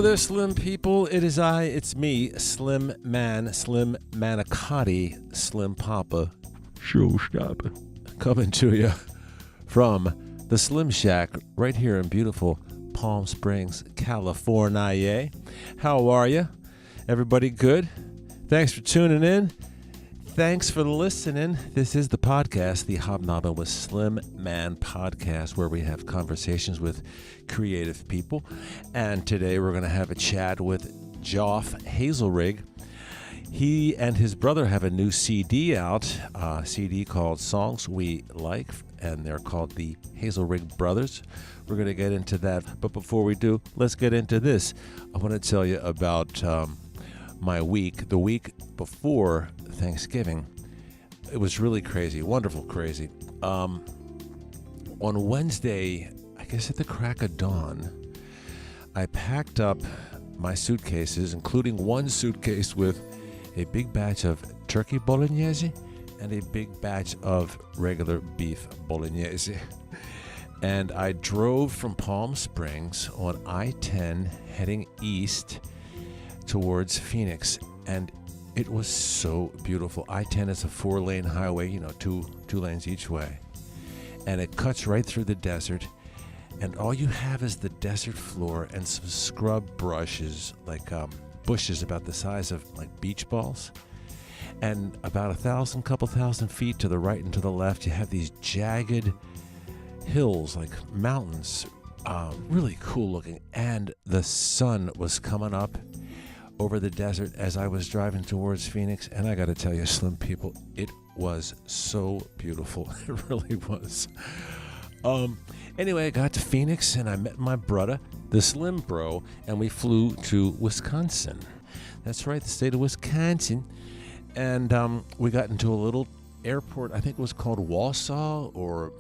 Hello there, Slim people. It is I, it's me, Slim Man, Slim Manicotti, Slim Papa, Showstopper, coming to you from the Slim Shack right here in beautiful Palm Springs, California. How are you? Everybody good? Thanks for tuning in. Thanks for listening. This is the podcast, the Hobnobbin with Slim Man podcast, where we have conversations with creative people. And today we're going to have a chat with Geoff Hazelrigg. He and his brother have a new CD out, a CD called Songs We Like, and they're called the Hazelrigg Brothers. We're going to get into that. But before we do, let's get into this. I want to tell you about my week, the week before Thanksgiving. It was really crazy, wonderful crazy. On Wednesday, I guess at the crack of dawn, I packed up my suitcases, including one suitcase with a big batch of turkey bolognese and a big batch of regular beef bolognese. And I drove from Palm Springs on I-10 heading east towards Phoenix, and it was so beautiful. I-10 is a 4-lane highway, two lanes each way, and it cuts right through the desert, and all you have is the desert floor and some scrub brushes, like bushes about the size of like beach balls, and about couple thousand feet to the right and to the left, you have these jagged hills, like mountains, really cool looking, and the sun was coming up over the desert as I was driving towards Phoenix, and I got to tell you, Slim people, it was so beautiful. It really was. Anyway, I got to Phoenix, and I met my brother, the Slim Bro, and we flew to Wisconsin. That's right, the state of Wisconsin. And we got into a little airport, I think it was called Wausau or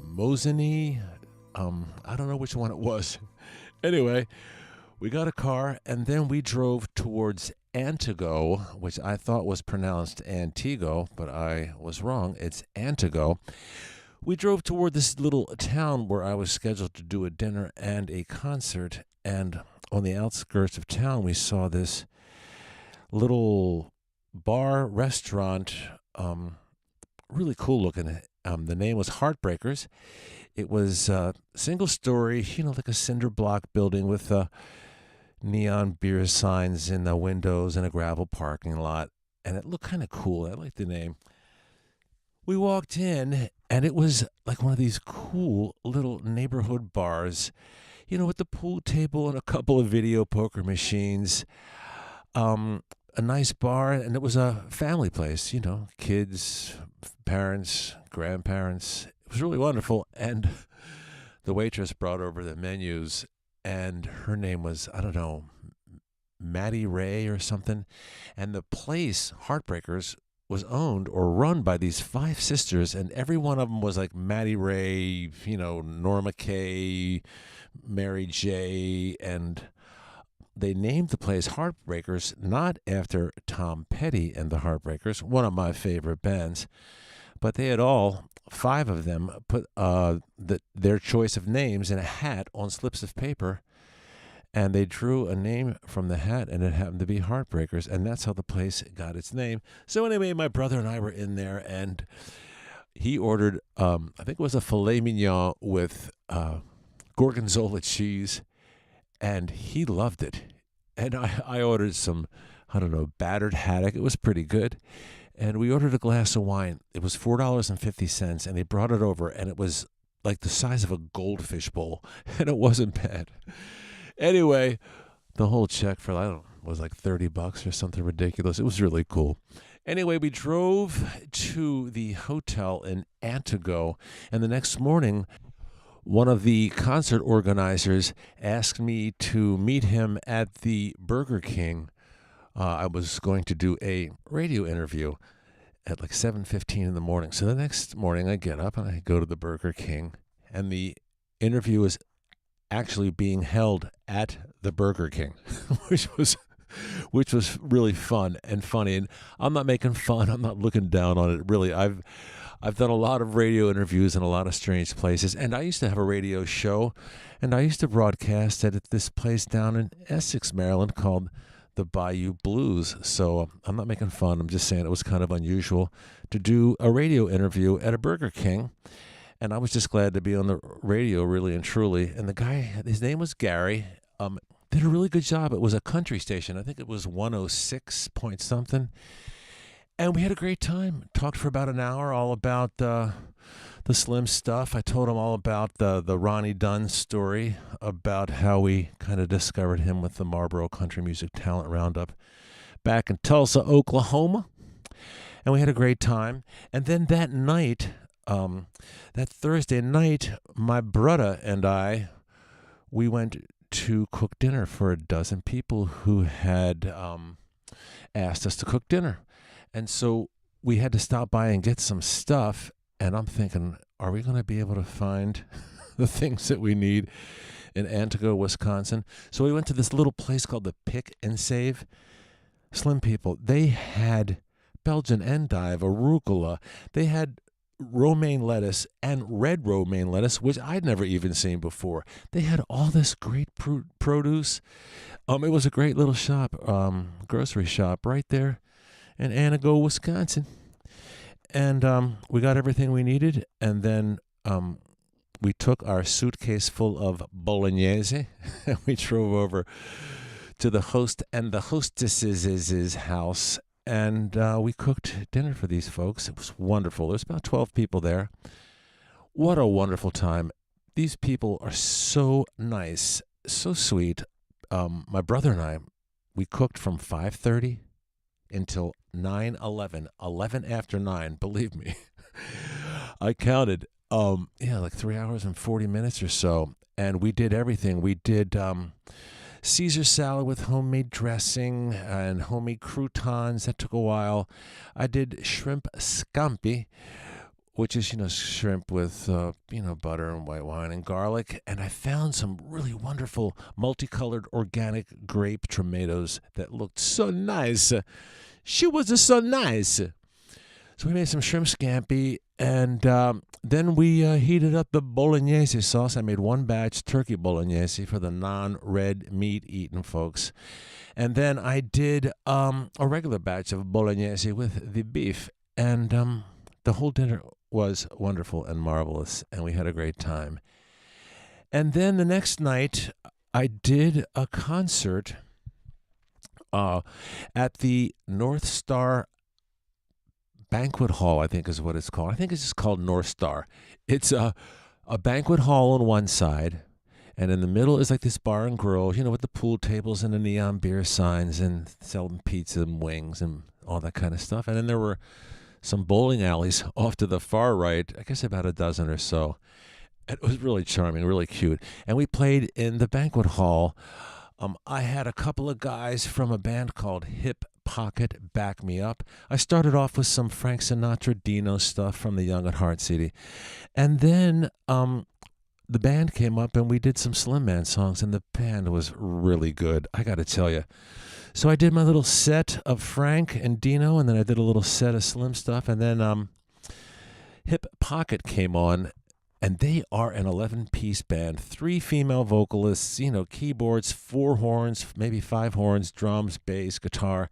Mosinee. I don't know which one it was. Anyway, we got a car, and then we drove towards Antigo, which I thought was pronounced Antigo, but I was wrong. It's Antigo. We drove toward this little town where I was scheduled to do a dinner and a concert, and on the outskirts of town, we saw this little bar restaurant, really cool looking. The name was Heartbreakers. It was single story, like a cinder block building with neon beer signs in the windows and a gravel parking lot, and it looked kind of cool. I liked the name. We walked in, and it was like one of these cool little neighborhood bars, with the pool table and a couple of video poker machines, a nice bar, and it was a family place, kids, parents, grandparents. It was really wonderful, and the waitress brought over the menus, and her name was, I don't know, Maddie Ray or something. And the place, Heartbreakers, was owned or run by these 5 sisters, and every one of them was like Maddie Ray, Norma Kay, Mary J., and they named the place Heartbreakers not after Tom Petty and the Heartbreakers, one of my favorite bands, but they had all 5 of them put their choice of names in a hat on slips of paper, and they drew a name from the hat, and it happened to be Heartbreakers, and that's how the place got its name. So anyway, my brother and I were in there, and he ordered, I think it was a filet mignon with gorgonzola cheese, and he loved it. And I ordered some, I don't know, battered haddock. It was pretty good. And we ordered a glass of wine. It was $4.50, and they brought it over, and it was like the size of a goldfish bowl, and it wasn't bad. Anyway, the whole check for, I don't know, was like $30 or something ridiculous. It was really cool. Anyway, we drove to the hotel in Antigo, and the next morning, one of the concert organizers asked me to meet him at the Burger King. I was going to do a radio interview at like 7:15 in the morning. So the next morning I get up and I go to the Burger King, and the interview is actually being held at the Burger King, which was which was really fun and funny. And I'm not making fun. I'm not looking down on it. Really, I've done a lot of radio interviews in a lot of strange places, and I used to have a radio show, and I used to broadcast at this place down in Essex, Maryland, called the Bayou Blues. So I'm not making fun. I'm just saying it was kind of unusual to do a radio interview at a Burger King. And I was just glad to be on the radio, really and truly. And the guy, his name was Gary, did a really good job. It was a country station. I think it was 106 point something. And we had a great time. Talked for about an hour all about the Slim stuff. I told him all about the Ronnie Dunn story, about how we kind of discovered him with the Marlboro Country Music Talent Roundup back in Tulsa, Oklahoma. And we had a great time. And then that night, that Thursday night, my brother and I, we went to cook dinner for a dozen people who had asked us to cook dinner. And so we had to stop by and get some stuff. And I'm thinking, are we going to be able to find the things that we need in Antigo, Wisconsin? So we went to this little place called the Pick and Save. Slim people, they had Belgian endive, arugula. They had romaine lettuce and red romaine lettuce, which I'd never even seen before. They had all this great produce. It was a great little shop, grocery shop right there in Antigo, Wisconsin. And we got everything we needed, and then we took our suitcase full of bolognese, and we drove over to the host and the hostess's house, and we cooked dinner for these folks. It was wonderful. There's about 12 people there. What a wonderful time. These people are so nice, so sweet. My brother and I, we cooked from 5:30 until 9:11, 11 after 9, believe me. I counted, like 3 hours and 40 minutes or so, and we did everything. We did Caesar salad with homemade dressing and homemade croutons. That took a while. I did shrimp scampi, which is, shrimp with, butter and white wine and garlic. And I found some really wonderful multicolored organic grape tomatoes that looked so nice. She was so nice. So we made some shrimp scampi, and then we heated up the bolognese sauce. I made one batch turkey bolognese for the non-red meat-eating folks. And then I did a regular batch of bolognese with the beef. And the whole dinner was wonderful and marvelous, and we had a great time. And then the next night, I did a concert at the North Star Banquet Hall, I think is what it's called. I think it's just called North Star. It's a banquet hall on one side, and in the middle is like this bar and grill, with the pool tables and the neon beer signs and selling pizza and wings and all that kind of stuff. And then there were some bowling alleys off to the far right, I guess about a dozen or so. It was really charming, really cute. And we played in the banquet hall. I had a couple of guys from a band called Hip Pocket back me up. I started off with some Frank Sinatra Dino stuff from the Young at Heart CD. And then the band came up and we did some Slim Man songs, and the band was really good, I got to tell you. So I did my little set of Frank and Dino, and then I did a little set of Slim stuff, and then Hip Pocket came on. And they are an 11-piece band, 3 female vocalists, keyboards, 4 horns, maybe 5 horns, drums, bass, guitar.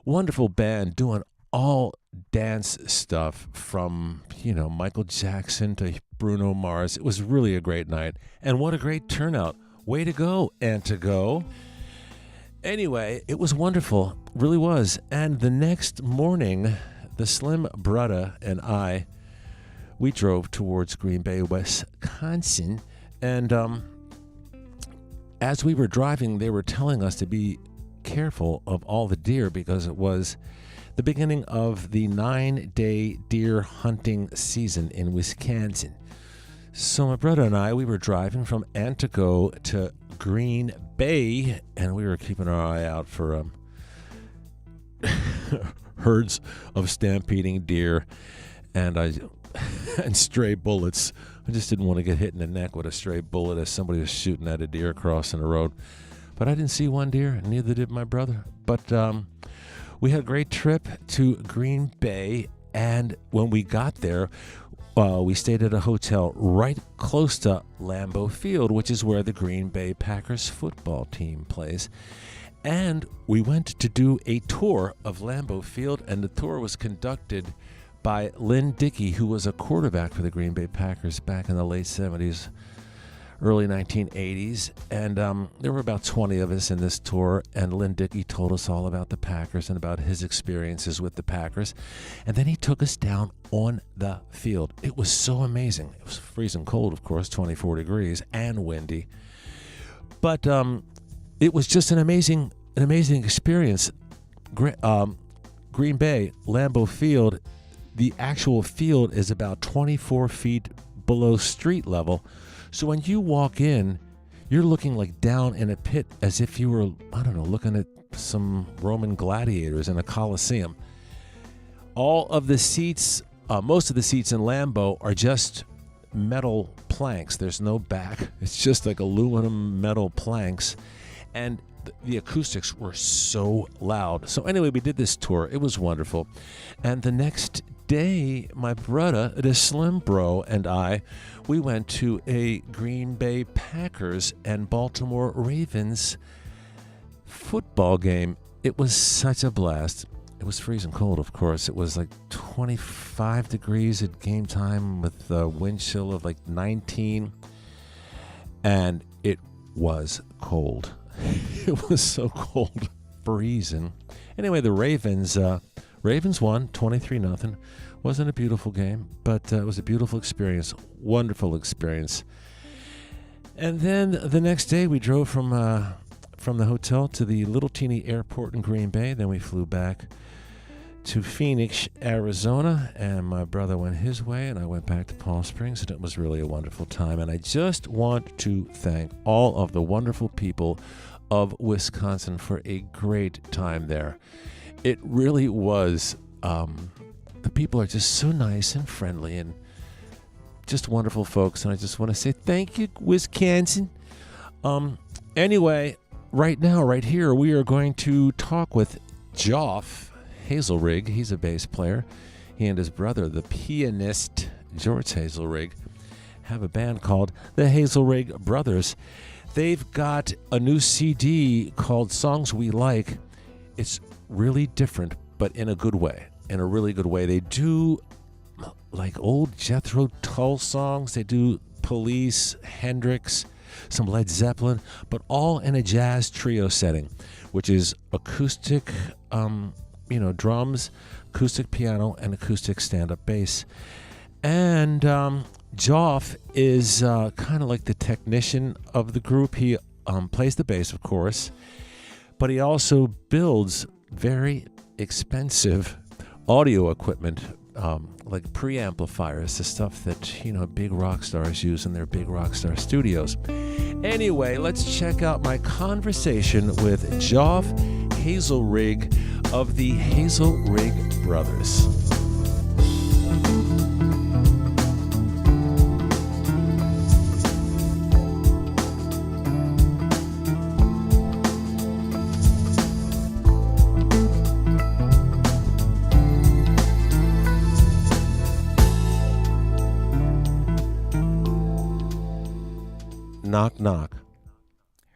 Wonderful band doing all dance stuff from, Michael Jackson to Bruno Mars. It was really a great night. And what a great turnout. Way to go, Antigo. Anyway, it was wonderful. Really was. And the next morning, the Slim Brother and I, we drove towards Green Bay, Wisconsin, and as we were driving, they were telling us to be careful of all the deer because it was the beginning of the 9-day deer hunting season in Wisconsin. So my brother and I, we were driving from Antigo to Green Bay, and we were keeping our eye out for herds of stampeding deer, and stray bullets. I just didn't want to get hit in the neck with a stray bullet as somebody was shooting at a deer crossing the road. but I didn't see one deer, and neither did my brother. But we had a great trip to Green Bay, and when we got there, we stayed at a hotel right close to Lambeau Field, which is where the Green Bay Packers football team plays. And we went to do a tour of Lambeau Field, and the tour was conducted by Lynn Dickey, who was a quarterback for the Green Bay Packers back in the late 70s, early 1980s. And there were about 20 of us in this tour, and Lynn Dickey told us all about the Packers and about his experiences with the Packers. And then he took us down on the field. It was so amazing. It was freezing cold, of course, 24 degrees and windy. But it was just an amazing experience. Green Bay, Lambeau Field, the actual field is about 24 feet below street level. So when you walk in, you're looking like down in a pit as if you were, I don't know, looking at some Roman gladiators in a Colosseum. All of the seats, most of the seats in Lambeau are just metal planks. There's no back. It's just like aluminum metal planks. And the acoustics were so loud. So anyway, we did this tour. It was wonderful. And the next day, my brother, the Slim Bro, and I, we went to a Green Bay Packers and Baltimore Ravens football game. It was such a blast. It was freezing cold, of course. It was like 25 degrees at game time with a wind chill of like 19. And it was cold. It was so cold, freezing. Anyway, the Ravens won 23-0. Wasn't a beautiful game, but it was a beautiful experience, wonderful experience. And then the next day, we drove from the hotel to the little teeny airport in Green Bay. Then we flew back to Phoenix, Arizona, and my brother went his way, and I went back to Palm Springs, and it was really a wonderful time. And I just want to thank all of the wonderful people of Wisconsin for a great time there. It really was. The people are just so nice and friendly and just wonderful folks, and I just want to say thank you, Wisconsin. Anyway, right now, right here, we are going to talk with Geoff Hazelrigg. He's a bass player. He and his brother, the pianist George Hazelrigg, have a band called the Hazelrigg Brothers. They've got a new CD called Songs We Like. It's really different, but in a good way, in a really good way. They do like old Jethro Tull songs. They do Police, Hendrix, some Led Zeppelin, but all in a jazz trio setting, which is acoustic, drums, acoustic piano, and acoustic stand-up bass. And Geoff is kind of like the technician of the group. He plays the bass, of course, but he also builds very expensive audio equipment, like preamplifiers, the stuff that, big rock stars use in their big rock star studios. Anyway, let's check out my conversation with Geoff Hazelrigg of the Hazelrigg Brothers. Knock, knock.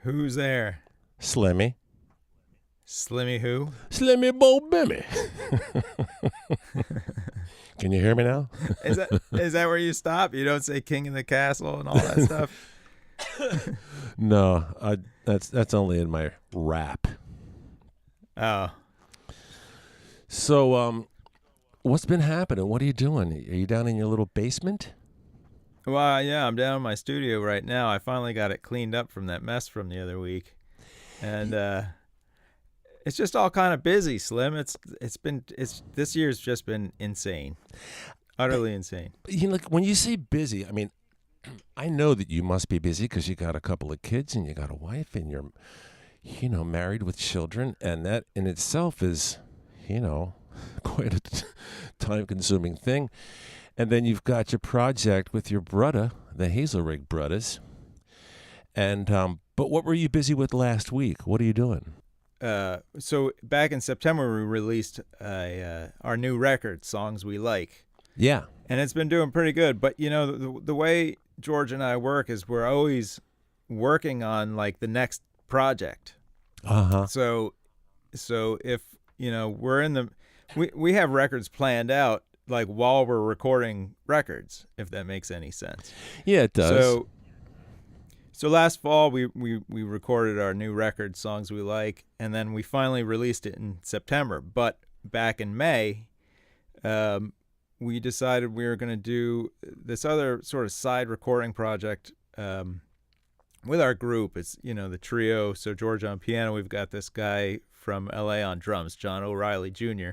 Who's there? Slimmy. Slimmy who? Slimmy Bo Bimmy. Can you hear me now? Is that where you stop? You don't say King in the Castle and all that stuff? No, that's only in my rap. Oh. So, what's been happening? What are you doing? Are you down in your little basement? Well, yeah, I'm down in my studio right now. I finally got it cleaned up from that mess from the other week. And it's just all kind of busy, Slim. This year's just been insane. Utterly insane. Like when you say busy, I mean, I know that you must be busy because you got a couple of kids and you got a wife and you're, married with children, and that in itself is, quite a time-consuming thing. And then you've got your project with your brother, the Hazelrigg Brothers. And But what were you busy with last week? What are you doing? So back in September, we released our new record, Songs We Like. Yeah. And it's been doing pretty good. But, you know, the way George and I work is we're always working on, like, the next project. Uh-huh. So if, you know, we're in the... We have records planned out, like, while we're recording records, if that makes any sense. Yeah, it does. So last fall, we recorded our new record, Songs We Like, and then we finally released it in September. But back in May, we decided we were going to do this other sort of side recording project with our group. It's, you know, the trio. So George on piano, we've got this guy from L.A. on drums, John O'Reilly Jr.,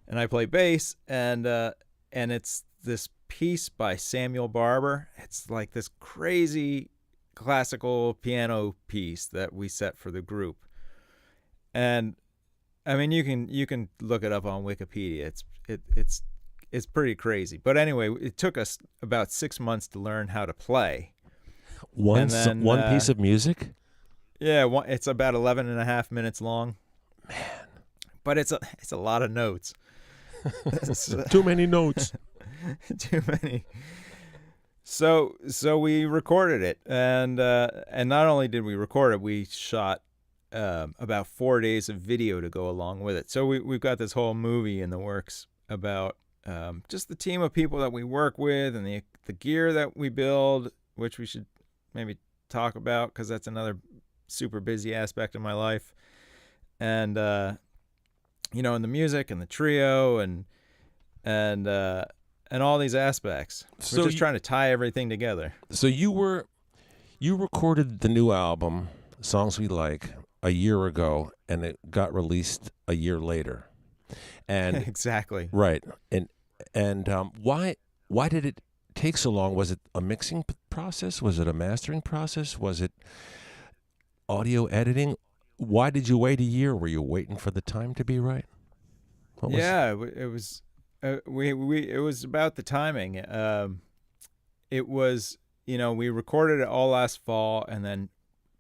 and I play bass, and it's this piece by Samuel Barber. It's like this crazy classical piano piece that we set for the group, and I mean you can look it up on Wikipedia. It's pretty crazy, but anyway, it took us about 6 months to learn how to play One piece of music. Yeah, it's about 11.5 minutes long. Man, but it's a lot of notes. Too many notes. Too many. So we recorded it, and not only did we record it, we shot about 4 days of video to go along with it. So we've got this whole movie in the works about just the team of people that we work with and the gear that we build, which we should maybe talk about because that's another super busy aspect of my life, and you know, and the music and the trio and all these aspects. We're just trying to tie everything together. So you recorded the new album, Songs We Like, a year ago, and it got released a year later. And exactly. Right. And why did it take so long? Was it a mixing process? Was it a mastering process? Was it audio editing? Why did you wait a year? Were you waiting for the time to be right? It was. It was about the timing. It was, you know, we recorded it all last fall, and then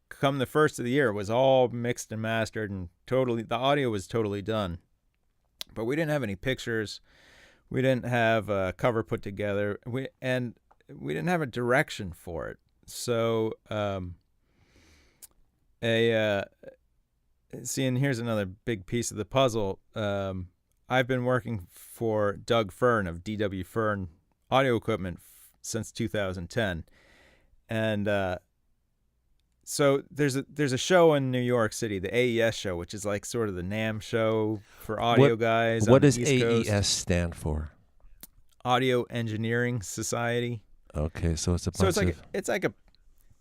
come the first of the year, it was all mixed and mastered, and the audio was totally done. But we didn't have any pictures. We didn't have a cover put together. We didn't have a direction for it. So, see, and here's another big piece of the puzzle. I've been working for Doug Fern of DW Fern Audio Equipment since 2010, and so there's a show in New York City, the AES show, which is like sort of the NAMM show for audio guys. What does East AES Coast. stand for? Audio Engineering Society. Okay, so it's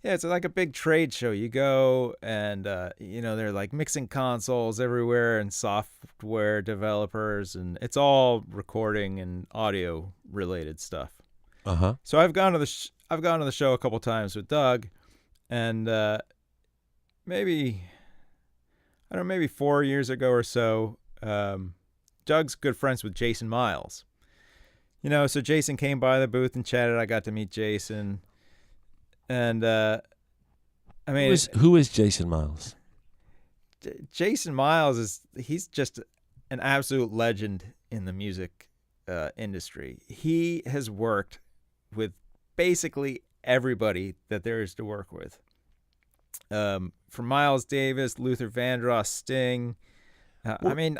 it's like a big trade show. You go and you know, they're like mixing consoles everywhere and software developers, and it's all recording and audio related stuff. Uh-huh. So I've gone to the show a couple times with Doug, and maybe 4 years ago or so, Doug's good friends with Jason Miles. You know, so Jason came by the booth and chatted. I got to meet Jason. And I mean, who is Jason Miles? Jason Miles he's just an absolute legend in the music industry. He has worked with basically everybody that there is to work with. From Miles Davis, Luther Vandross, Sting. I mean,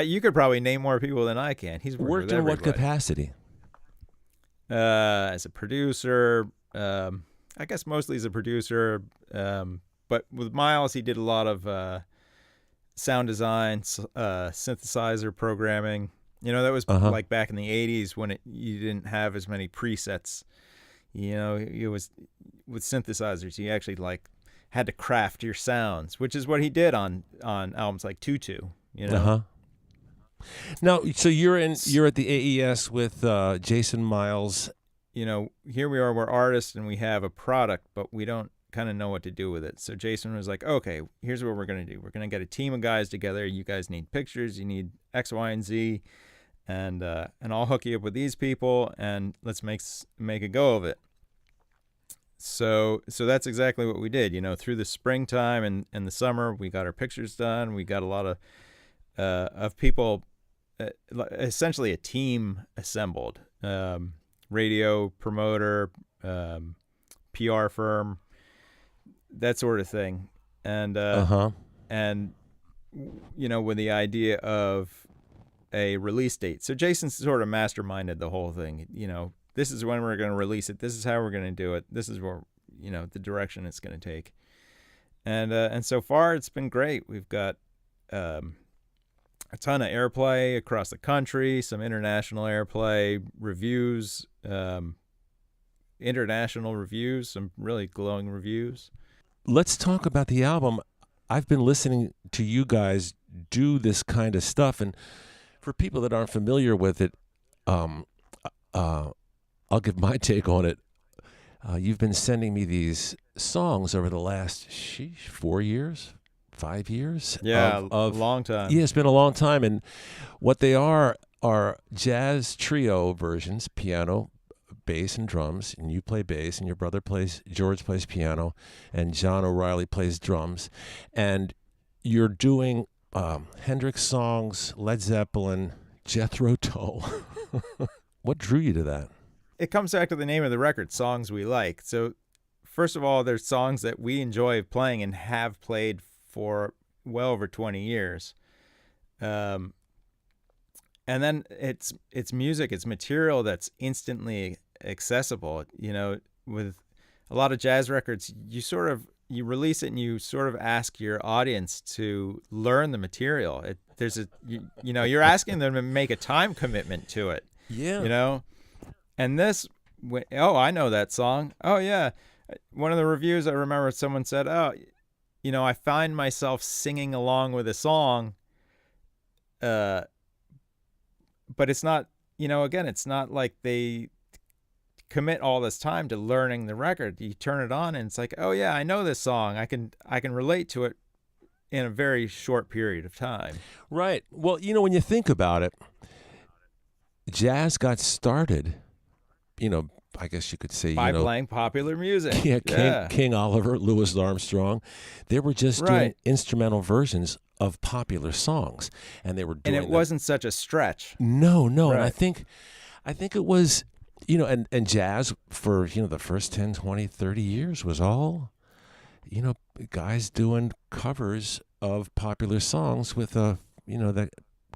you could probably name more people than I can. He's worked with in everybody. what capacity? As a producer. I guess mostly as a producer, but with Miles, he did a lot of sound design, synthesizer programming. You know, that was like back in the 80s when you didn't have as many presets. You know, it was with synthesizers. You actually like had to craft your sounds, which is what he did on albums like Tutu. You know. Now, so you're at the AES with Jason Miles. You know, here we are, we're artists and we have a product, but we don't kind of know what to do with it. So Jason was like, okay, here's what we're going to do. We're going to get a team of guys together. You guys need pictures. You need X, Y, and Z. And I'll hook you up with these people and let's make a go of it. So that's exactly what we did. Through the springtime and the summer, we got our pictures done. We got a lot of people, essentially a team assembled, radio promoter, PR firm, that sort of thing, and and with the idea of a release date. So Jason sort of masterminded the whole thing. This is when we're going to release it. This is how we're going to do it. This is where, the direction it's going to take. And so far it's been great. We've got a ton of airplay across the country, some international airplay, reviews, international reviews, some really glowing reviews. Let's talk about the album. I've been listening to you guys do this kind of stuff, and for people that aren't familiar with it, I'll give my take on it. You've been sending me these songs over the last 4 years, 5 years. Yeah, a long time. Yeah, it's been a long time, and what they are jazz trio versions: piano, bass, and drums. And you play bass, and your brother George plays piano, and John O'Reilly plays drums, and you're doing Hendrix songs, Led Zeppelin, Jethro Tull. What drew you to that? It comes back to the name of the record, Songs We Like. So first of all, there's songs that we enjoy playing and have played for well over 20 years. And then it's music, it's material that's instantly accessible. With a lot of jazz records, you release it and you sort of ask your audience to learn the material. You're asking them to make a time commitment to it. Yeah. And this, I know that song. Oh yeah. One of the reviews, I remember someone said, I find myself singing along with a song, but it's not, again, it's not like they commit all this time to learning the record. You turn it on and it's like, oh yeah, I know this song. I can relate to it in a very short period of time. Right. Well, when you think about it, jazz got started, I guess you could say, by playing popular music. Yeah, King Oliver, Louis Armstrong, they were just doing instrumental versions of popular songs, and they were doing. And it wasn't such a stretch. No, right. And I think it was, and jazz for the first 10, 20, 30 years was all, guys doing covers of popular songs with that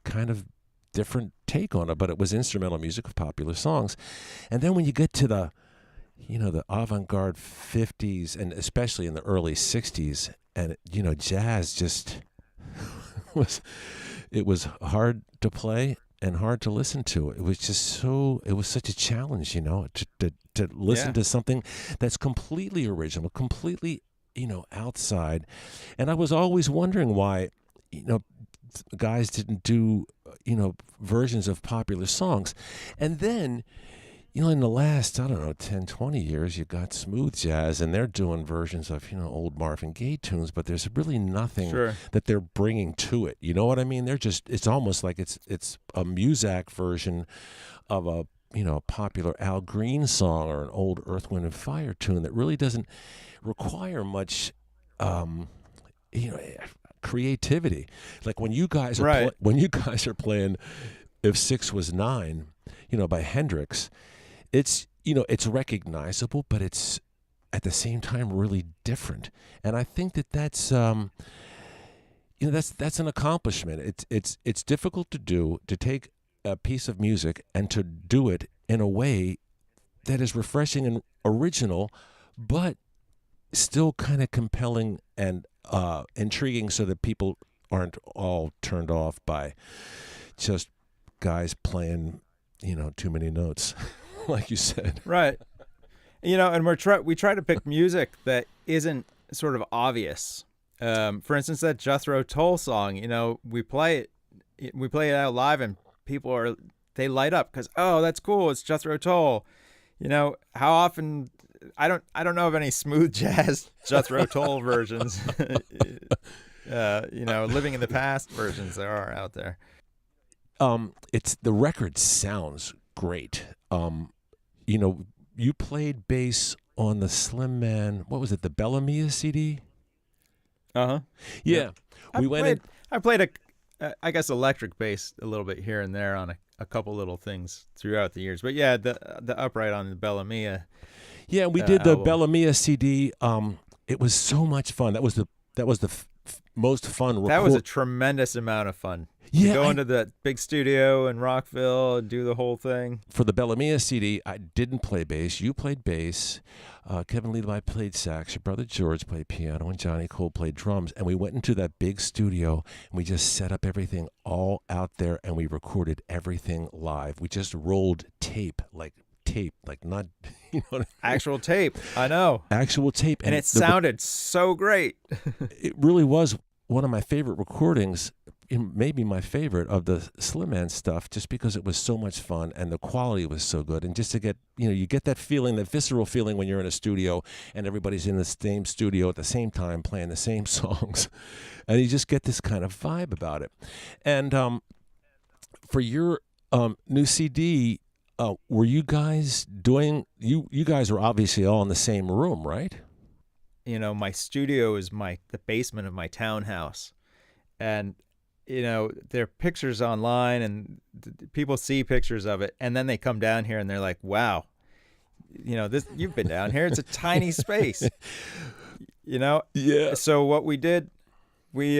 kind of different take on it, but it was instrumental music of popular songs. And then when you get to the avant-garde 50s and especially in the early 60s, and jazz just it was hard to play and hard to listen to. It was just it was such a challenge, to listen to something that's completely original, completely outside. And I was always wondering why guys didn't do versions of popular songs. And then in the last 10, 20 years, you got smooth jazz, and they're doing versions of old Marvin Gaye tunes, but there's really nothing that they're bringing to it. You know what I mean? It's almost like it's a Muzak version of a popular Al Green song or an old Earth, Wind and Fire tune that really doesn't require much creativity. Like when you guys are playing If 6 Was 9, by Hendrix, it's it's recognizable, but it's at the same time really different. And I think that's that's an accomplishment. It's difficult to do, to take a piece of music and to do it in a way that is refreshing and original, but still kind of compelling and intriguing, so that people aren't all turned off by just guys playing, too many notes, like you said. Right. And we try to pick music that isn't sort of obvious. For instance, that Jethro Tull song, we play it out live, and people they light up because, oh, that's cool, it's Jethro Tull. How often, I don't know of any smooth jazz Jethro Tull versions. Living in the past versions there are out there. It's the record sounds great. you played bass on the Slim Man. What was it? The Bellamy CD. Uh-huh. Yeah, I played I guess electric bass a little bit here and there on a couple little things throughout the years. But yeah, the upright on the Bellamy. Yeah, we did the album. Bellamy CD. It was so much fun. That was the most fun. That was a tremendous amount of fun. Yeah, go into that big studio in Rockville and do the whole thing. For the Bellamy CD, I didn't play bass. You played bass. Kevin Levi played sax. Your brother George played piano, and Johnny Cole played drums. And we went into that big studio, and we just set up everything all out there, and we recorded everything live. We just rolled tape, like not, you know what I mean? Actual tape. I know. Actual tape. And it sounded so great. It really was one of my favorite recordings, maybe my favorite of the Slim Man stuff, just because it was so much fun and the quality was so good. And just to get, you get that feeling, that visceral feeling when you're in a studio and everybody's in the same studio at the same time playing the same songs. And you just get this kind of vibe about it. And for your new CD, were you guys doing, you guys were obviously all in the same room, right? My studio is the basement of my townhouse. And, there are pictures online and people see pictures of it. And then they come down here and they're like, wow, you've been down here. It's a tiny space, Yeah. So what we did, we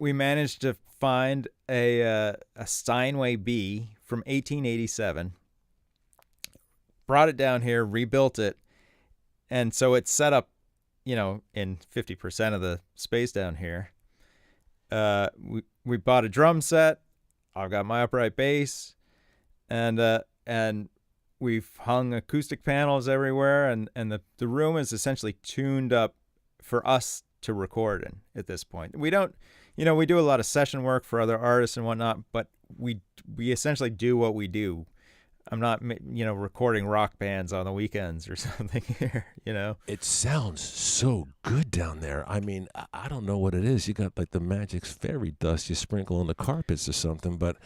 managed to find a Steinway B from 1887, brought it down here, rebuilt it. And so it's set up, in 50% of the space down here. We bought a drum set. I've got my upright bass, and we've hung acoustic panels everywhere, and the room is essentially tuned up for us to record in at this point. We don't, we do a lot of session work for other artists and whatnot, but we essentially do what we do. I'm not, recording rock bands on the weekends or something here, It sounds so good down there. I mean, I don't know what it is. You got like the magic fairy dust you sprinkle on the carpets or something, but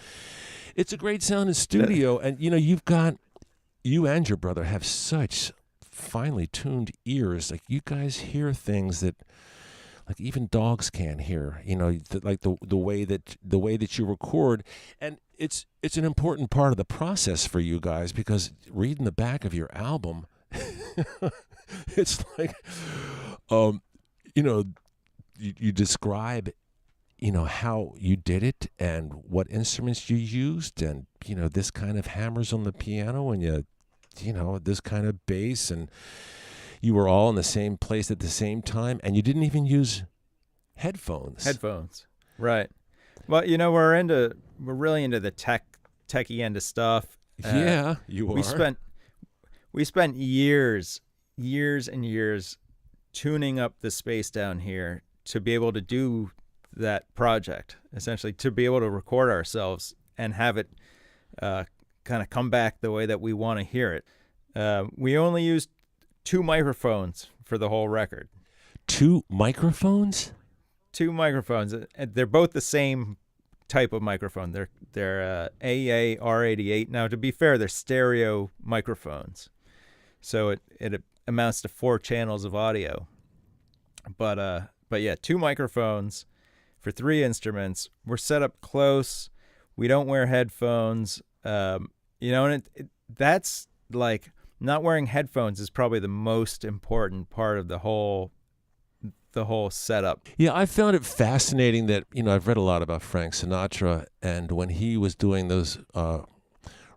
it's a great sound in studio. And, you and your brother have such finely tuned ears. Like you guys hear things that like even dogs can't hear, like the way that you record. And it's an important part of the process for you guys, because reading the back of your album, it's like, you describe, how you did it and what instruments you used, and, this kind of hammers on the piano, and this kind of bass, and you were all in the same place at the same time, and you didn't even use headphones. Right. Well, we're really into the techie end of stuff. Yeah, you are. We spent years and years tuning up the space down here to be able to do that project, essentially to be able to record ourselves and have it kind of come back the way that we want to hear it. We only used 2 microphones for the whole record. 2 microphones? 2 microphones. They're both the same type of microphone. They're AEA R88. Now, to be fair, they're stereo microphones, so it amounts to 4 channels of audio. But yeah, 2 microphones for 3 instruments. We're set up close. We don't wear headphones. And that's like, not wearing headphones is probably the most important part of the whole setup. Yeah, I found it fascinating that, I've read a lot about Frank Sinatra, and when he was doing those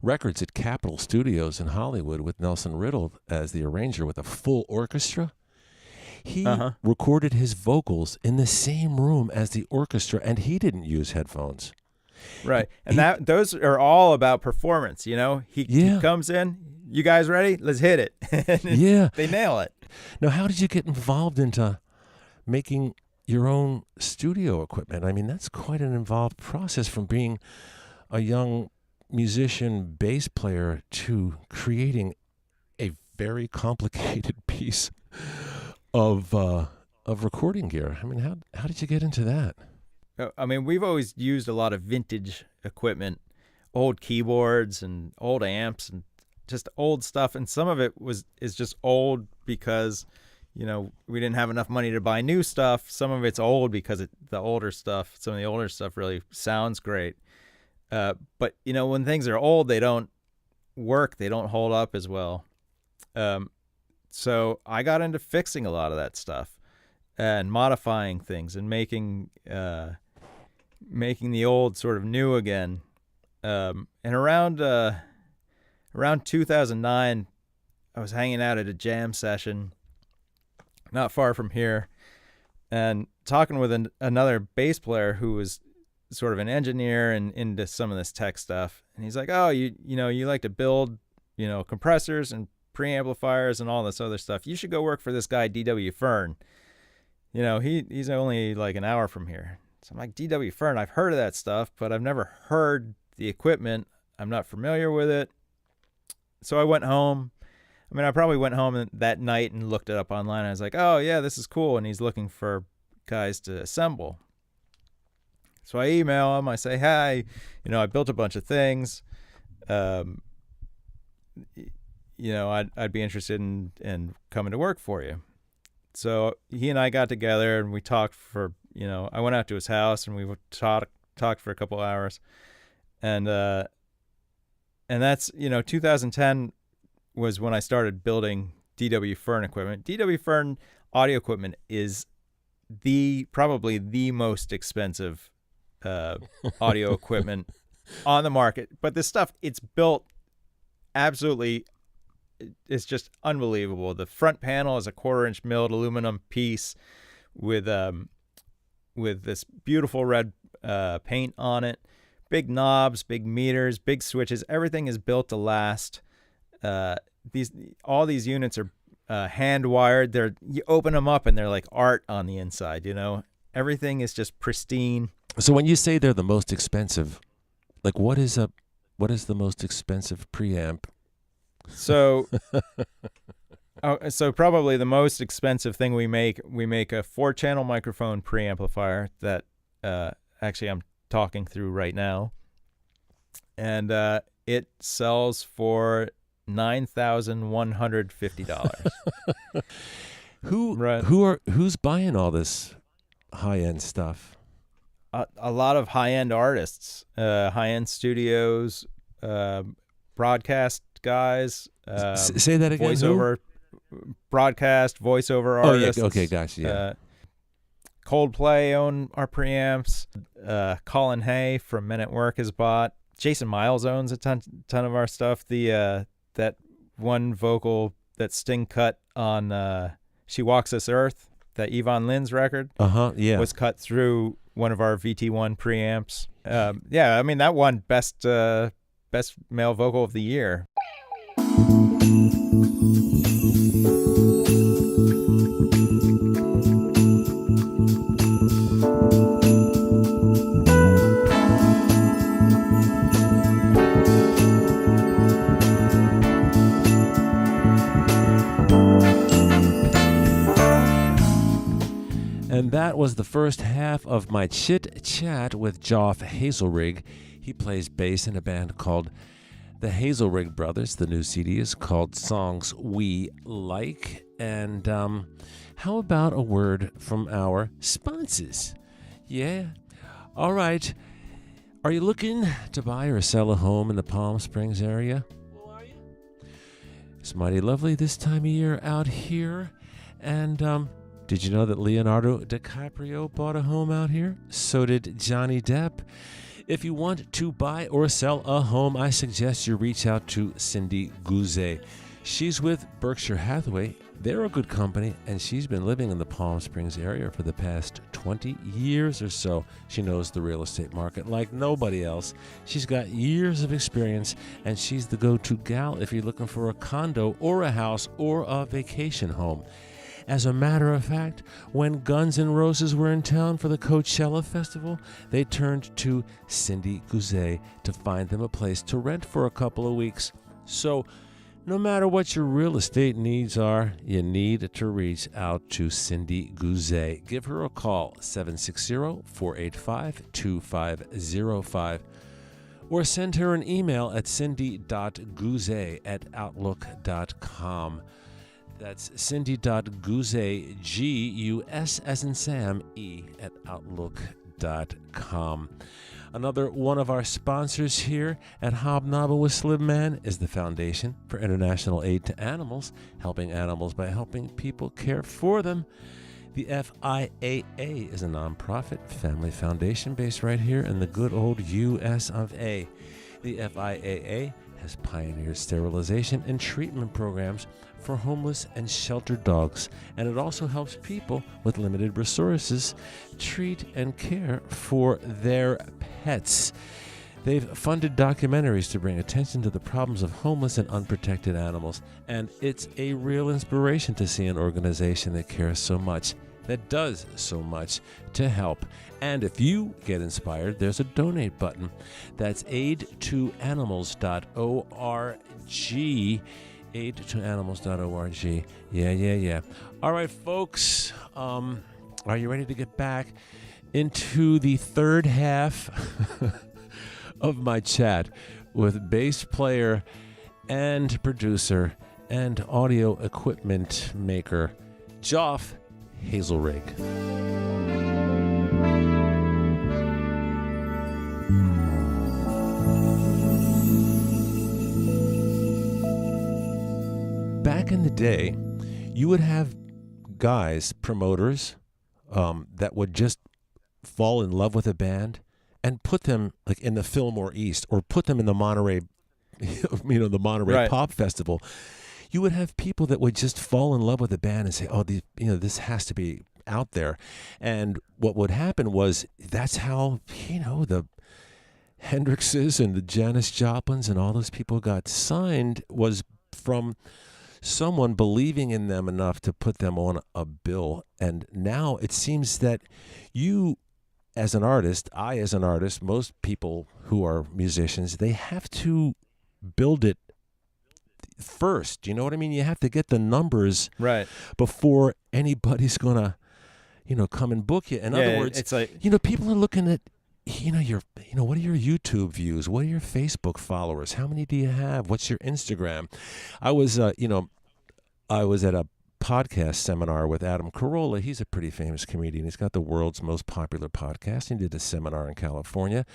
records at Capitol Studios in Hollywood with Nelson Riddle as the arranger with a full orchestra, he recorded his vocals in the same room as the orchestra, and he didn't use headphones. Right. And those are all about performance, He comes in, you guys ready? Let's hit it. Yeah. They nail it. Now, how did you get involved into making your own studio equipment? I mean, that's quite an involved process, from being a young musician bass player to creating a very complicated piece of recording gear. I mean, how did you get into that? I mean, we've always used a lot of vintage equipment, old keyboards and old amps, and just old stuff, and some of it is just old because, you know, we didn't have enough money to buy new stuff. Some of it's old because some of the older stuff really sounds great. But, you know, when things are old, they don't work. They don't hold up as well. So I got into fixing a lot of that stuff and modifying things and making the old sort of new again. And around 2009, I was hanging out at a jam session not far from here and talking with another bass player who was sort of an engineer and into some of this tech stuff. And he's like, oh, you like to build, you know, compressors and preamplifiers and all this other stuff. You should go work for this guy, D.W. Fern. You know, he's only like an hour from here. So I'm like, D.W. Fern, I've heard of that stuff, but I've never heard the equipment. I'm not familiar with it. So I went home. I mean, I probably went home that night and looked it up online. I was like, oh, yeah, this is cool. And he's looking for guys to assemble. So I email him. I say, hey, you know, I built a bunch of things. You know, I'd be interested in coming to work for you. So he and I got together and we talked for, you know, I went out to his house and we talked for a couple hours. And that's, you know, 2010 was when I started building D.W. Fern equipment. D.W. Fern audio equipment is probably the most expensive audio equipment on the market. But this stuff, it's built absolutely, it's just unbelievable. The front panel is a 1/4-inch milled aluminum piece with this beautiful red paint on it. Big knobs, big meters, big switches. Everything is built to last. All these units are hand wired. You open them up and they're like art on the inside. You know, everything is just pristine. So when you say they're the most expensive, like what is the most expensive preamp? So, so probably the most expensive thing we make a 4-channel microphone preamplifier that actually I'm talking through right now, and it sells for $9,150. Who's buying all this high-end stuff? A lot of high-end artists, high-end studios, broadcast guys. Say that again. Voiceover, broadcast, voiceover artists. Oh, yeah. Okay, gotcha. Yeah. Coldplay own our preamps. Colin Hay from Men at Work has bought. Jason Miles owns a ton of our stuff. That one vocal that Sting cut on She Walks This Earth, that Yvonne Lynn's record, yeah, was cut through one of our VT1 preamps. Yeah, I mean, that won best male vocal of the year. And that was the first half of my chit-chat with Geoff Hazelrigg. He plays bass in a band called the Hazelrigg Brothers. The new CD is called Songs We Like. And how about a word from our sponsors? Yeah? All right. Are you looking to buy or sell a home in the Palm Springs area? Well, are you? It's mighty lovely this time of year out here. And did you know that Leonardo DiCaprio bought a home out here? So did Johnny Depp. If you want to buy or sell a home, I suggest you reach out to Cindy Gouze. She's with Berkshire Hathaway. They're a good company, and she's been living in the Palm Springs area for the past 20 years or so. She knows the real estate market like nobody else. She's got years of experience, and she's the go-to gal if you're looking for a condo or a house or a vacation home. As a matter of fact, when Guns N' Roses were in town for the Coachella Festival, they turned to Cindy Gouze to find them a place to rent for a couple of weeks. So, no matter what your real estate needs are, you need to reach out to Cindy Gouze. Give her a call, 760-485-2505. or send her an email at cindy.gouze@outlook.com. That's cindy.gouze, G-U-S as in Sam, E, @outlook.com. Another one of our sponsors here at Hobnobbin with Slim Man is the Foundation for International Aid to Animals, helping animals by helping people care for them. The FIAA is a nonprofit family foundation based right here in the good old U.S. of A. The FIAA has pioneered sterilization and treatment programs for homeless and sheltered dogs, and it also helps people with limited resources treat and care for their pets. They've funded documentaries to bring attention to the problems of homeless and unprotected animals, and it's a real inspiration to see an organization that cares so much, that does so much to help. And if you get inspired, there's a donate button. That's aidtoanimals.org. aidtoanimals.org. Yeah. All right, folks, are you ready to get back into the third half of my chat with bass player and producer and audio equipment maker Geoff Hazelrigg? Back in the day, you would have guys, promoters, that would just fall in love with a band and put them like in the Fillmore East or put them in the Monterey, the Monterey Right. Pop Festival. You would have people that would just fall in love with a band and say, "Oh, this has to be out there." And what would happen was that's how the Hendrixes and the Janis Joplins and all those people got signed, was from someone believing in them enough to put them on a bill. And now it seems that you, as an artist, I as an artist, most people who are musicians, they have to build it first. You know what I mean? You have to get the numbers Right. before anybody's gonna, come and book you. In other words, it's like, people are looking at, what are your YouTube views? What are your Facebook followers? How many do you have? What's your Instagram? I was at a podcast seminar with Adam Carolla. He's a pretty famous comedian. He's got the world's most popular podcast. He did a seminar in California,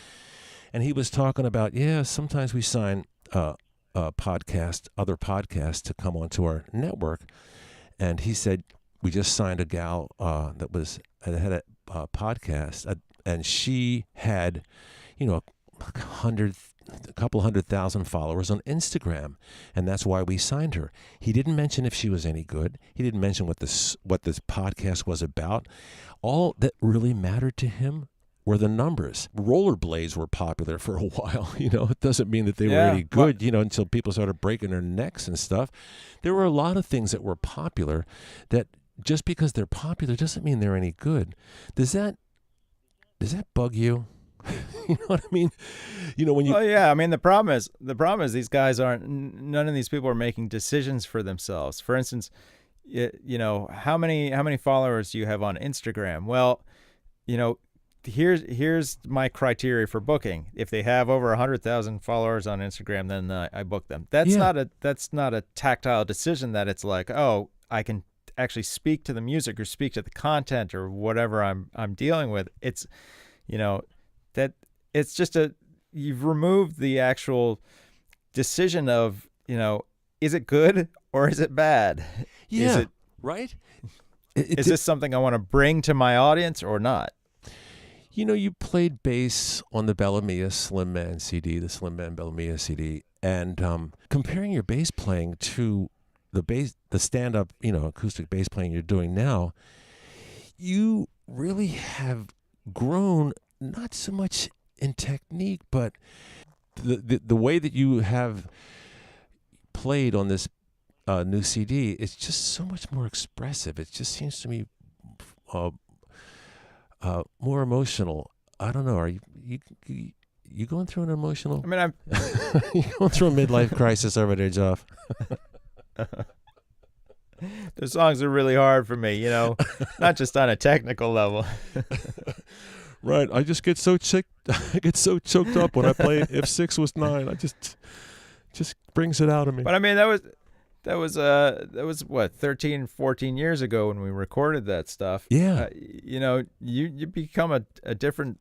and he was talking about, sometimes we sign other podcasts to come onto our network. And he said, we just signed a gal that had a podcast, and she had, a couple 100,000 followers on Instagram, and that's why we signed her. He didn't mention if she was any good. He didn't mention what this podcast was about. All that really mattered to him were the numbers. Rollerblades were popular for a while. It doesn't mean that they were any good, until people started breaking their necks and stuff. There were a lot of things that were popular that just because they're popular doesn't mean they're any good. Does that bug you? You know what I mean? When you... Well, yeah. I mean, the problem is these guys none of these people are making decisions for themselves. For instance, how many followers do you have on Instagram? Well, here's my criteria for booking. If they have over 100,000 followers on Instagram, then I book them. That's not a tactile decision that it's like, oh, I can actually speak to the music or speak to the content or whatever I'm dealing with. It's, that it's just you've removed the actual decision of, is it good or is it bad? Yeah, right? Is this something I want to bring to my audience or not? You played bass on the Bellamy Slim Man CD, the Slim Man Bellamy CD, and comparing your bass playing to the stand-up, acoustic bass playing you're doing now, you really have grown, not so much in technique, but the way that you have played on this new CD is just so much more expressive. It just seems to me more emotional. I don't know. Are you going through an emotional? I mean, I'm you going through a midlife crisis over there, Geoff? The songs are really hard for me, not just on a technical level. Right. I just get so I get so choked up when I play. If 6 was 9, I just brings it out of me. But I mean, that was what, 13, 14 years ago when we recorded that stuff. Yeah. You become a different.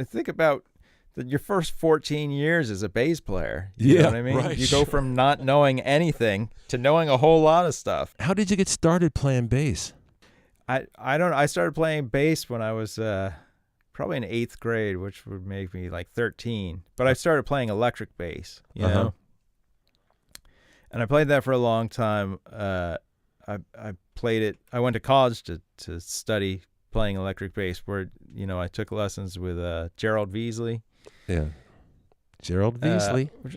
Think about your first 14 years as a bass player. You know what I mean? Right, you go from not knowing anything to knowing a whole lot of stuff. How did you get started playing bass? I started playing bass when I was probably in 8th grade, which would make me like 13. But I started playing electric bass, you know? And I played that for a long time. I played it. I went to college to study playing electric bass, where I took lessons with Gerald Veasley. Yeah, Gerald Veasley, which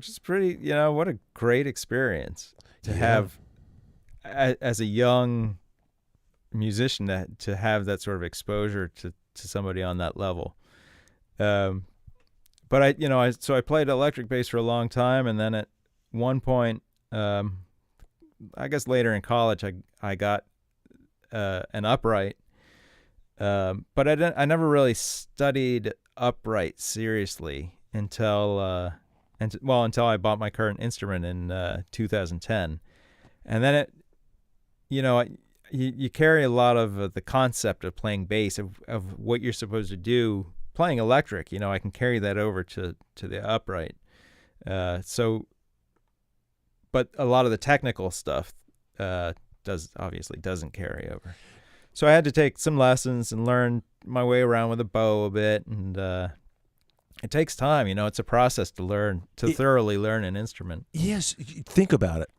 is pretty. What a great experience to have as a young musician to have that sort of exposure to somebody on that level. But I played electric bass for a long time, and then at one point, I guess later in college, I got an upright, but I never really studied upright seriously until I bought my current instrument in 2010, and then you carry a lot of the concept of playing bass, of what you're supposed to do playing electric. I can carry that over to the upright. But a lot of the technical stuff doesn't carry over. So I had to take some lessons and learn my way around with a bow a bit, and it takes time. It's a process to thoroughly learn an instrument. Yes, think about it.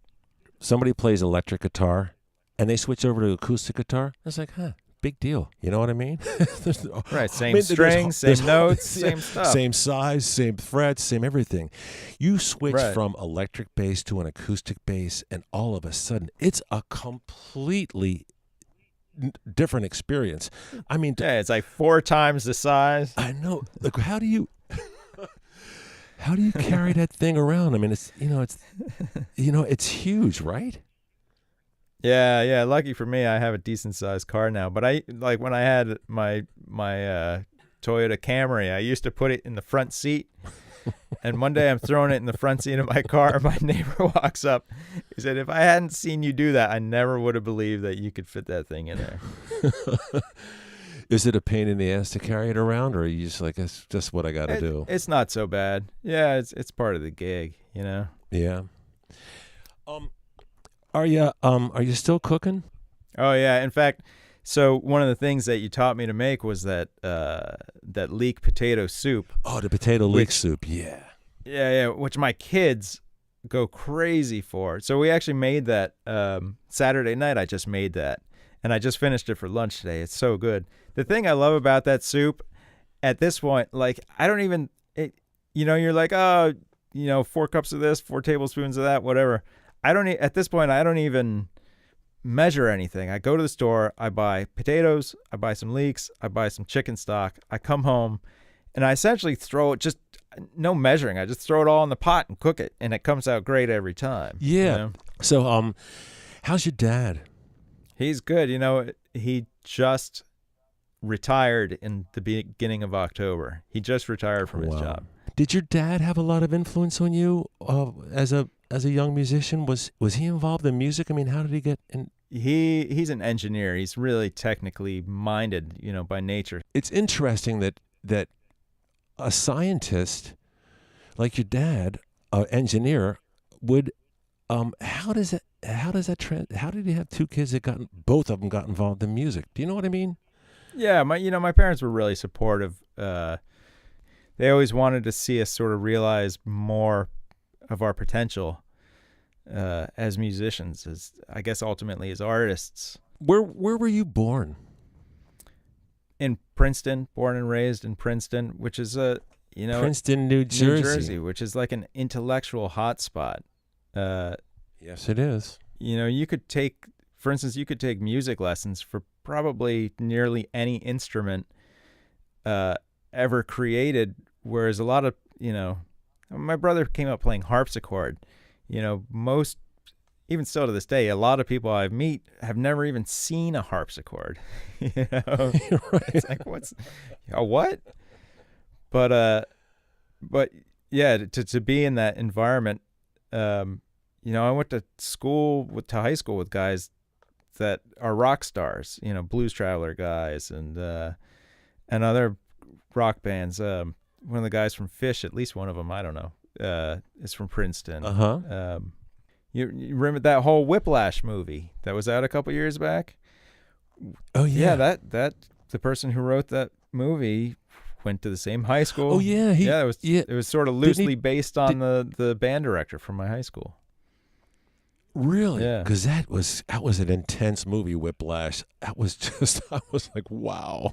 Somebody plays electric guitar, and they switch over to acoustic guitar. It's like, big deal. You know what I mean? Right, same strings, same notes, same stuff. Same size, same frets, same everything. You switch from electric bass to an acoustic bass, and all of a sudden, it's a completely different experience. I mean, it's like 4 times the size. I know. Like, how do you carry that thing around? I mean, it's huge, right? Yeah. Lucky for me, I have a decent sized car now. But when I had my Toyota Camry, I used to put it in the front seat. And one day I'm throwing it in the front seat of my car, and my neighbor walks up. He said, "If I hadn't seen you do that, I never would have believed that you could fit that thing in there." Is it a pain in the ass to carry it around, or are you just like, it's just what I got to do? It's not so bad. Yeah, it's part of the gig, Yeah. Are you still cooking? Oh yeah. In fact, so one of the things that you taught me to make was that leek potato soup. Oh, the potato leek soup. Yeah. Yeah. Which my kids go crazy for. So we actually made that Saturday night. I just made that, and I just finished it for lunch today. It's so good. The thing I love about that soup, at this point, like I don't even, you're like, 4 cups of this, 4 tablespoons of that, whatever. At this point, I don't even measure anything. I go to the store, I buy potatoes, I buy some leeks, I buy some chicken stock. I come home, and I essentially throw it, just no measuring. I just throw it all in the pot and cook it, and it comes out great every time. Yeah. So, how's your dad? He's good. He just retired in the beginning of October. He just retired from his job. Did your dad have a lot of influence on you as a young musician? Was he involved in music? I mean, how did he get in? He's an engineer. He's really technically minded, by nature. It's interesting that a scientist like your dad, an engineer, would how did he have 2 kids that both of them got involved in music? Do you know what I mean? Yeah, my parents were really supportive. They always wanted to see us sort of realize more of our potential as musicians, as I guess ultimately as artists. Where were you born? In Princeton, born and raised in Princeton, which is Princeton, New Jersey, which is like an intellectual hotspot. Yes, it is. You could take music lessons for probably nearly any instrument ever created, whereas a lot of, my brother came up playing harpsichord. Most even still to this day, a lot of people I meet have never even seen a harpsichord. You know, Right. it's like, what's a what? But yeah, to be in that environment, you know, I went to high school with guys that are rock stars, you know, Blues Traveler guys and other rock bands. One of the guys from Fish, at least one of them, I don't know, is from Princeton. Uh-huh. You remember that whole Whiplash movie that was out a couple years back? Oh, yeah. That the person who wrote that movie went to the same high school. Oh, yeah. It was sort of loosely based on the band director from my high school. Really? Yeah. Because that was an intense movie, Whiplash. That was just, I was like, wow.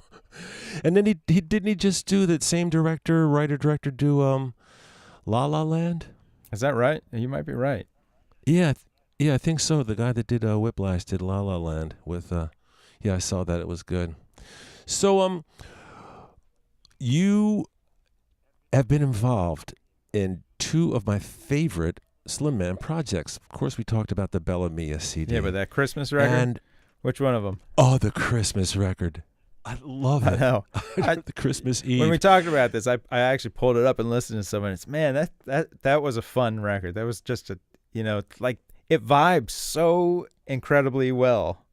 And then he didn't he just do that same writer director do La La Land? Is that right? You might be right. Yeah, I think so. The guy that did Whiplash did La La Land with I saw that. It was good. So you have been involved in two of my favorite Slim Man projects. Of course, we talked about the Bella Mia CD. Yeah, but that Christmas record? And which one of them? oh, the Christmas record. I love it. I know. The Christmas Eve. When we talked about this, I actually pulled it up and listened to someone. It's, man, that was a fun record. That was just a, you know, like it vibes so incredibly well.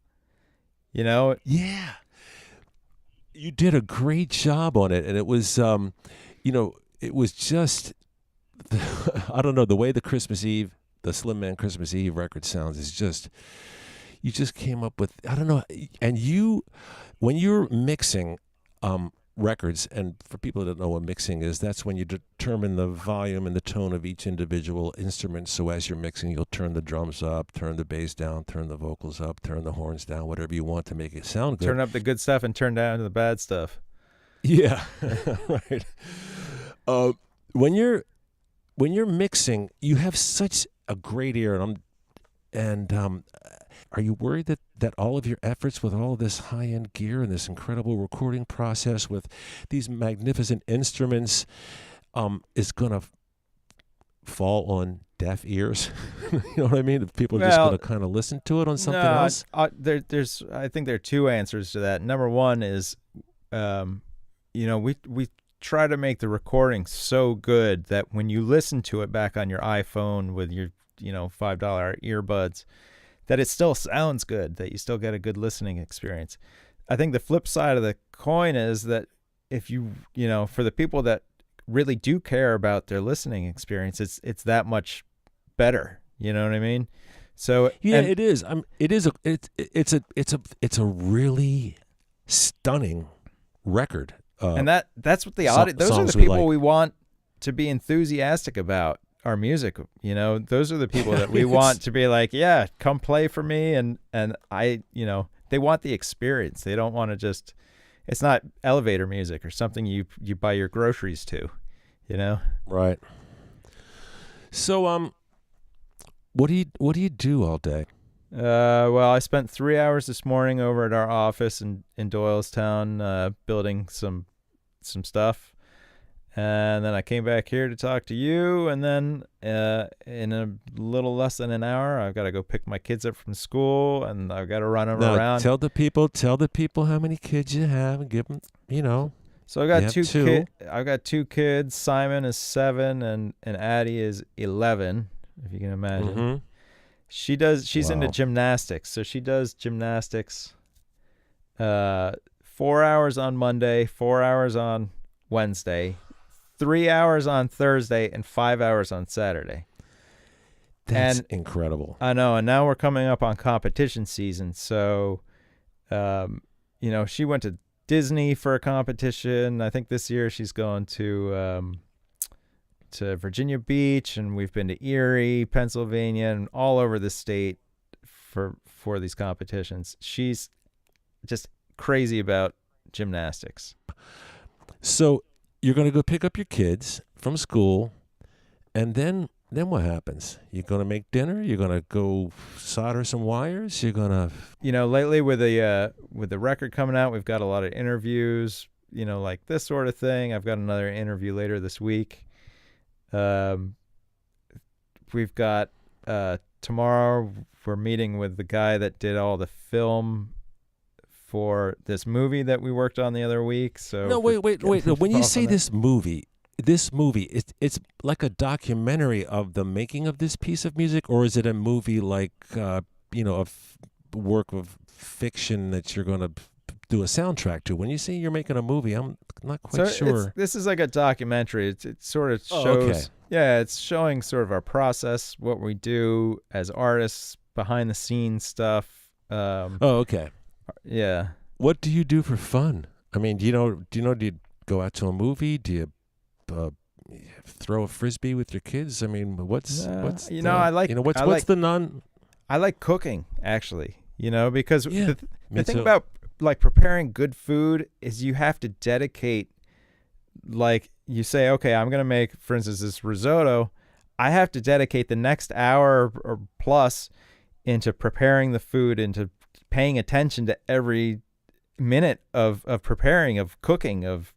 You know? Yeah. You did a great job on it, and it was you know, it was just I don't know, the way the Slim Man Christmas Eve record sounds is just, you just came up with, I don't know, and when you're mixing records, and for people that don't know what mixing is, that's when you determine the volume and the tone of each individual instrument. So as you're mixing, you'll turn the drums up, turn the bass down, turn the vocals up, turn the horns down, whatever you want to make it sound good. Turn up the good stuff and turn down the bad stuff. Yeah, right. When you're mixing, you have such a great ear, and are you worried that all of your efforts with all of this high-end gear and this incredible recording process with these magnificent instruments is going to fall on deaf ears? You know what I mean? If people are just going to kind of listen to it on something else? I think there are two answers to that. Number one is, you know, we try to make the recording so good that when you listen to it back on your iPhone with your, you know, $5 earbuds, that it still sounds good, that you still get a good listening experience. I think the flip side of the coin is that if you know, for the people that really do care about their listening experience, it's that much better. You know what I mean? So yeah, it is. It's a really stunning record. And that's what the audience, those are the people we want to be enthusiastic about our music. You know, those are the people that we want to be like, yeah, come play for me. And I, you know, they want the experience. They don't want to just, it's not elevator music or something you buy your groceries to, you know? Right. So, what do you do all day? Well, I spent 3 hours this morning over at our office in Doylestown, building some stuff, and then I came back here to talk to you, and then in a little less than an hour, I've got to go pick my kids up from school, and I've got to run them around. Tell the people how many kids you have, and give them, you know. So I got two. I've got two kids. Simon is 7, and Addie is 11. If you can imagine. Mm-hmm. She's into gymnastics, so she does gymnastics 4 hours on Monday, 4 hours on Wednesday, 3 hours on Thursday, and 5 hours on Saturday. That's incredible. I know, and now we're coming up on competition season, so you know, she went to Disney for a competition. I think this year she's going to Virginia Beach, and we've been to Erie, Pennsylvania, and all over the state for these competitions. She's just crazy about gymnastics. So you're going to go pick up your kids from school, and then what happens? You're going to make dinner? You're going to go solder some wires? You're going to... You know, lately with the record coming out, we've got a lot of interviews, you know, like this sort of thing. I've got another interview later this week. We've got tomorrow we're meeting with the guy that did all the film for this movie that we worked on the other week. So no, wait. No, when you say that. this movie, it's like a documentary of the making of this piece of music, or is it a movie like a work of fiction that you're going to do a soundtrack to? When you say you're making a movie, I'm not quite sure. This is like a documentary. It sort of shows. Oh, okay. Yeah, it's showing sort of our process, what we do as artists, behind the scenes stuff. Okay. Yeah. What do you do for fun? I mean, do you go out to a movie? Do you throw a frisbee with your kids? I mean, what's I like cooking, actually, because the thing too. about like preparing good food is you have to dedicate, like you say, okay, I'm going to make, for instance, this risotto. I have to dedicate the next hour or plus into preparing the food, into paying attention to every minute of preparing, of cooking, of,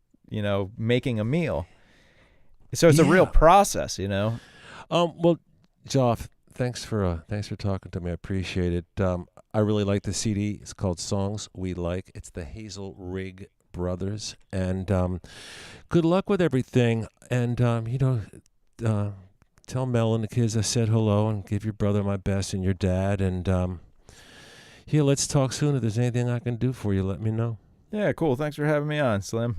making a meal. So it's a real process, Well, Geoff, thanks for talking to me. I appreciate it. I really like the CD. It's called Songs We Like. It's the Hazelrigg Brothers. And good luck with everything. And, tell Mel and the kids I said hello, and give your brother my best and your dad. And, let's talk soon. If there's anything I can do for you, let me know. Yeah, cool. Thanks for having me on, Slim.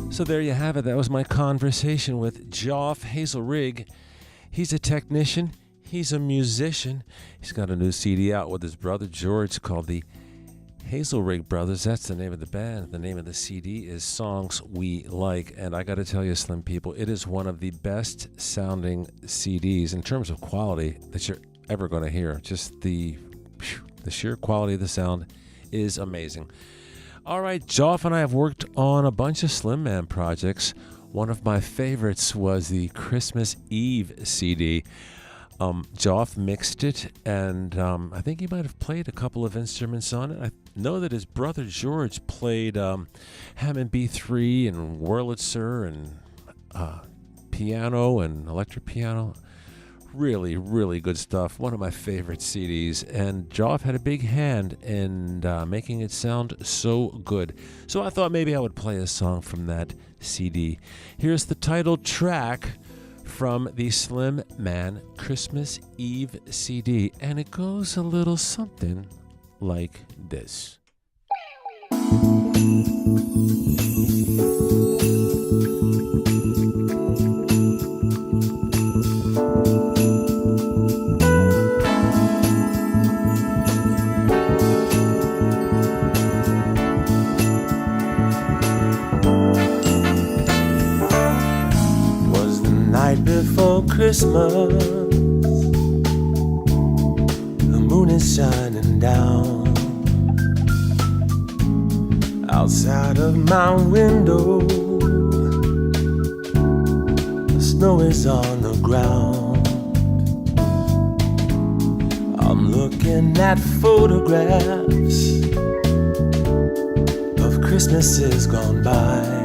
So there you have it. That was my conversation with Geoff Hazelrigg. He's a technician. He's a musician. He's got a new CD out with his brother George called the Hazelrigg Brothers. That's the name of the band. The name of the CD is Songs We Like. And I got to tell you, Slim people, it is one of the best sounding CDs in terms of quality that you're ever going to hear. Just the sheer quality of the sound is amazing. All right, Geoff and I have worked on a bunch of Slim Man projects. One of my favorites was the Christmas Eve CD. Geoff mixed it, and I think he might have played a couple of instruments on it. I know that his brother George played Hammond B3 and Wurlitzer and piano and electric piano. Really, really good stuff. One of my favorite CDs. And Geoff had a big hand in making it sound so good. So I thought maybe I would play a song from that CD. Here's the title track from the Slim Man Christmas Eve CD. And it goes a little something like this. Before Christmas, the moon is shining down. Outside of my window, the snow is on the ground. I'm looking at photographs of Christmases gone by.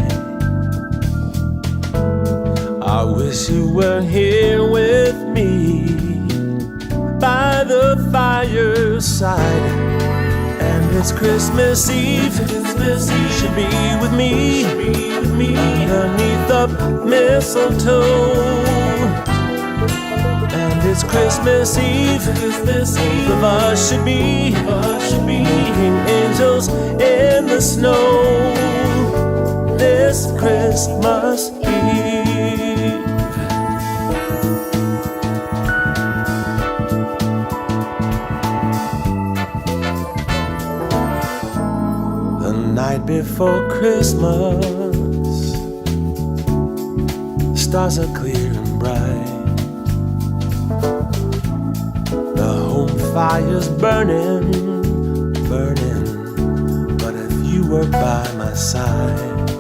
I wish you were here with me by the fireside. And it's Christmas Eve. You should be with me underneath the mistletoe. And it's Christmas Eve. Both of us should be being angels in the snow this Christmas Eve. Night before Christmas, stars are clear and bright. The home fire's burning. But if you were by my side,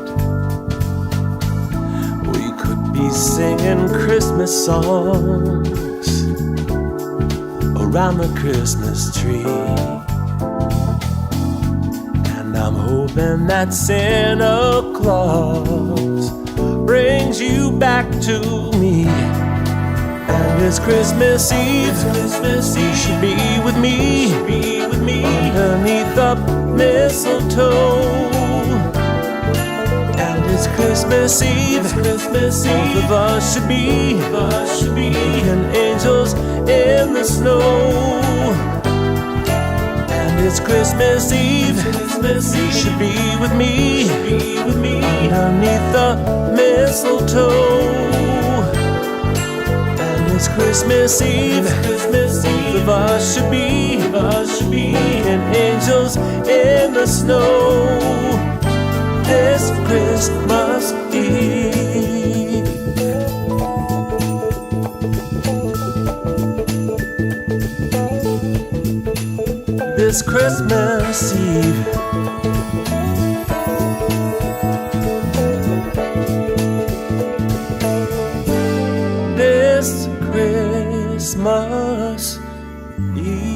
we could be singing Christmas songs around the Christmas tree. I'm hoping that Santa Claus brings you back to me. And it's Christmas Eve, you should be with me, underneath the mistletoe. And it's Christmas Eve, both of us should be, and angels in the snow. And it's Christmas Eve, you should be with me, underneath the mistletoe. And it's Christmas Eve, both of us should be, and angels in the snow. This Christmas Eve. This Christmas Eve. This Christmas Eve.